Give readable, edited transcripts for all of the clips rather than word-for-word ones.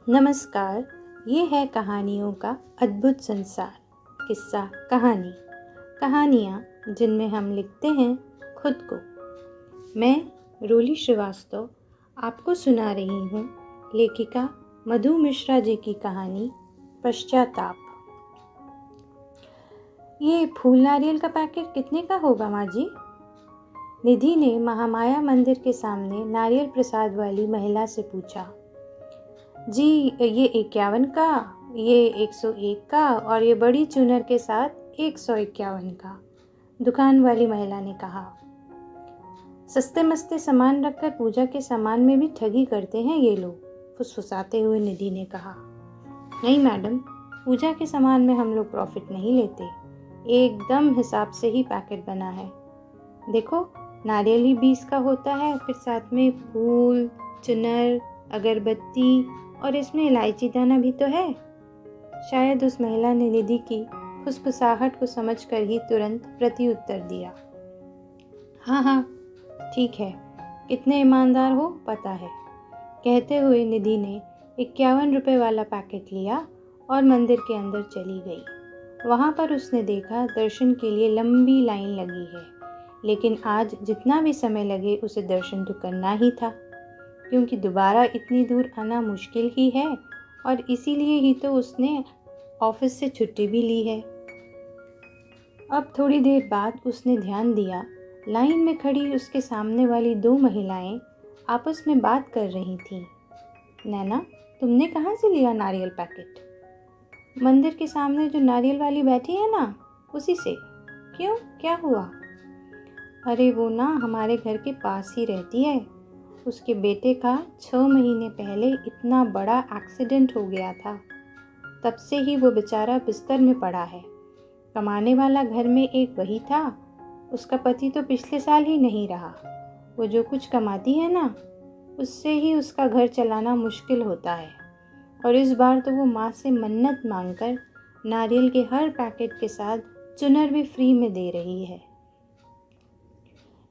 नमस्कार। ये है कहानियों का अद्भुत संसार। किस्सा कहानी, कहानियाँ जिनमें हम लिखते हैं खुद को। मैं रोली श्रीवास्तव आपको सुना रही हूँ लेखिका मधु मिश्रा जी की कहानी पश्चाताप। ये फूल नारियल का पैकेट कितने का होगा माँ जी? निधि ने महामाया मंदिर के सामने नारियल प्रसाद वाली महिला से पूछा। जी, ये 51 का, ये 101 का और ये बड़ी चूनर के साथ 151 का, दुकान वाली महिला ने कहा। सस्ते मस्ते सामान रखकर पूजा के सामान में भी ठगी करते हैं ये लोग, फुसफुसाते हुए निधि ने कहा। नहीं मैडम, पूजा के सामान में हम लोग प्रॉफिट नहीं लेते, एकदम हिसाब से ही पैकेट बना है। देखो, नारियल ही 20 का होता है, फिर साथ में फूल, चुनर, अगरबत्ती और इसमें इलायची दाना भी तो है। शायद उस महिला ने निधि की फुसफुसाहट को समझकर ही तुरंत प्रत्युत्तर दिया। हाँ हाँ ठीक है, कितने ईमानदार हो पता है। कहते हुए निधि ने 51 रुपए वाला पैकेट लिया और मंदिर के अंदर चली गई। वहाँ पर उसने देखा दर्शन के लिए लंबी लाइन लगी है, लेकिन आज जितना भी समय लगे उसे दर्शन तो करना ही था, क्योंकि दोबारा इतनी दूर आना मुश्किल ही है और इसीलिए ही तो उसने ऑफिस से छुट्टी भी ली है। अब थोड़ी देर बाद उसने ध्यान दिया, लाइन में खड़ी उसके सामने वाली 2 महिलाएं आपस में बात कर रही थीं। नैना, तुमने कहाँ से लिया नारियल पैकेट? मंदिर के सामने जो नारियल वाली बैठी है ना, उसी से। क्यों, क्या हुआ? अरे वो ना हमारे घर के पास ही रहती है। उसके बेटे का 6 महीने पहले इतना बड़ा एक्सीडेंट हो गया था, तब से ही वो बेचारा बिस्तर में पड़ा है। कमाने वाला घर में एक वही था, उसका पति तो पिछले साल ही नहीं रहा। वो जो कुछ कमाती है ना, उससे ही उसका घर चलाना मुश्किल होता है, और इस बार तो वो माँ से मन्नत मांगकर नारियल के हर पैकेट के साथ चुनर भी फ्री में दे रही है।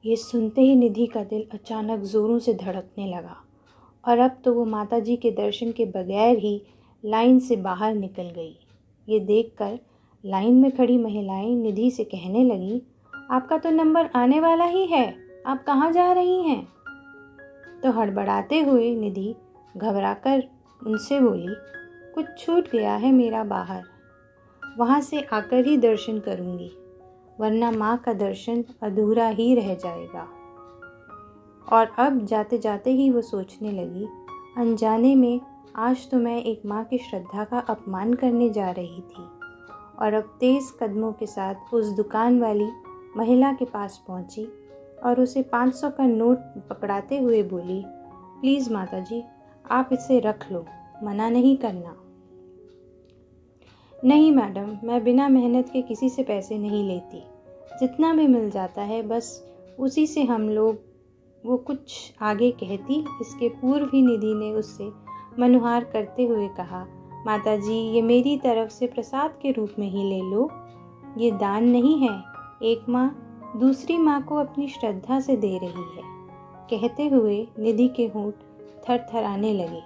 ये सुनते ही निधि का दिल अचानक जोरों से धड़कने लगा, और अब तो वो माताजी के दर्शन के बगैर ही लाइन से बाहर निकल गई। ये देखकर लाइन में खड़ी महिलाएं निधि से कहने लगी, आपका तो नंबर आने वाला ही है, आप कहाँ जा रही हैं? तो हड़बड़ाते हुए निधि घबराकर उनसे बोली, कुछ छूट गया है मेरा बाहर, वहाँ से आकर ही दर्शन करूँगी, वरना माँ का दर्शन अधूरा ही रह जाएगा। और अब जाते जाते ही वो सोचने लगी, अनजाने में आज तो मैं एक माँ की श्रद्धा का अपमान करने जा रही थी। और अब तेज़ कदमों के साथ उस दुकान वाली महिला के पास पहुँची और उसे 500 का नोट पकड़ाते हुए बोली, प्लीज़ माताजी, आप इसे रख लो, मना नहीं करना। नहीं मैडम, मैं बिना मेहनत के किसी से पैसे नहीं लेती, जितना भी मिल जाता है बस उसी से हम लोग। वो कुछ आगे कहती, इसके पूर्व ही निधि ने उससे मनुहार करते हुए कहा, माताजी, ये मेरी तरफ से प्रसाद के रूप में ही ले लो, ये दान नहीं है, एक माँ दूसरी माँ को अपनी श्रद्धा से दे रही है। कहते हुए निधि के होंठ थरथराने लगे।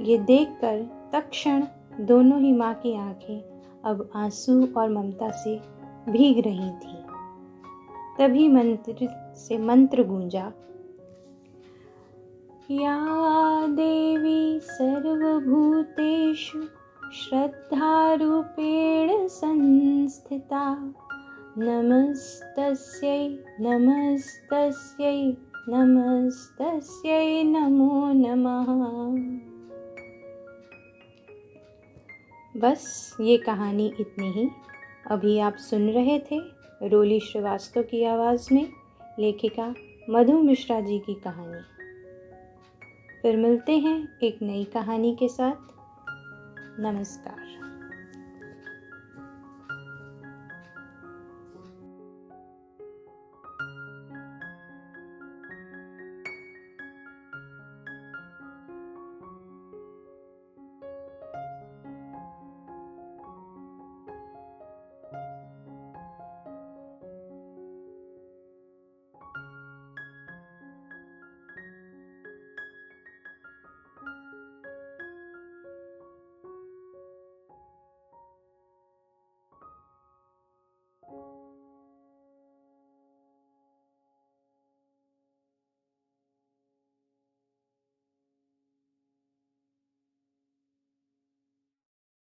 ये देखकर तत्क्षण दोनों ही माँ की आंखें अब आंसू और ममता से भीग रही थी। तभी मंत्र से मंत्र गूंजा, या देवी सर्वभूतेषु श्रद्धारूपेण संस्थिता, नमस्तस्यै नमस्तस्यै नमस्तस्यै नमो नमः। बस ये कहानी इतनी ही। अभी आप सुन रहे थे रोली श्रीवास्तव की आवाज़ में लेखिका मधु मिश्रा जी की कहानी। फिर मिलते हैं एक नई कहानी के साथ। नमस्कार।